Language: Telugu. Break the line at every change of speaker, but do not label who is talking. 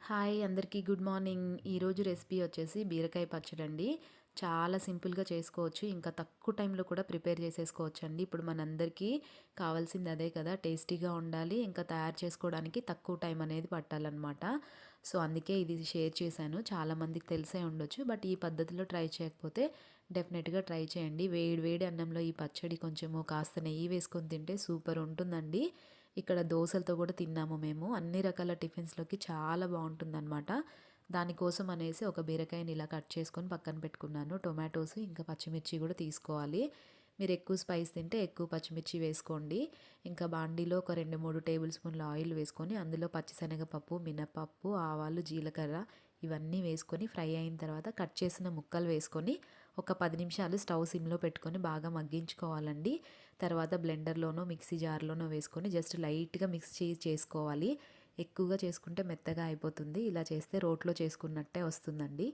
హాయ్ అందరికీ గుడ్ మార్నింగ్. ఈరోజు రెసిపీ వచ్చేసి బీరకాయ పచ్చడండి. చాలా సింపుల్గా చేసుకోవచ్చు, ఇంకా తక్కువ టైంలో కూడా ప్రిపేర్ చేసేసుకోవచ్చండి. ఇప్పుడు మనందరికీ కావాల్సింది అదే కదా, టేస్టీగా ఉండాలి, ఇంకా తయారు చేసుకోవడానికి తక్కువ టైం అనేది పట్టాలన్నమాట. సో అందుకే ఇది షేర్ చేశాను. చాలామందికి తెలిసే ఉండొచ్చు, బట్ ఈ పద్ధతిలో ట్రై చేయకపోతే డెఫినెట్గా ట్రై చేయండి. వేడి వేడి అన్నంలో ఈ పచ్చడి కొంచెము కాస్త నెయ్యి వేసుకొని తింటే సూపర్ ఉంటుందండి. ఇక్కడ దోశలతో కూడా తిన్నాము మేము. అన్ని రకాల టిఫిన్స్లోకి చాలా బాగుంటుందన్నమాట. దానికోసం అనేసి ఒక బీరకాయని ఇలా కట్ చేసుకొని పక్కన పెట్టుకున్నాను. టొమాటోస్ ఇంకా పచ్చిమిర్చి కూడా తీసుకోవాలి. మీరు ఎక్కువ స్పైస్ తింటే ఎక్కువ పచ్చిమిర్చి వేసుకోండి. ఇంకా బాండీలో ఒక 2-3 టేబుల్ స్పూన్ల ఆయిల్ వేసుకొని అందులో పచ్చిశనగపప్పు, మినపప్పు, ఆవాలు, జీలకర్ర ఇవన్నీ వేసుకొని ఫ్రై అయిన తర్వాత కట్ చేసిన ముక్కలు వేసుకొని ఒక 10 నిమిషాలు స్టవ్ సిమ్లో పెట్టుకొని బాగా మగ్గించుకోవాలండి. తర్వాత బ్లెండర్లోనో మిక్సీ జార్లోనో వేసుకొని జస్ట్ లైట్గా మిక్స్ చేసుకోవాలి. ఎక్కువగా చేసుకుంటే మెత్తగా అయిపోతుంది. ఇలా చేస్తే రోట్లో చేసుకున్నట్టే వస్తుందండి.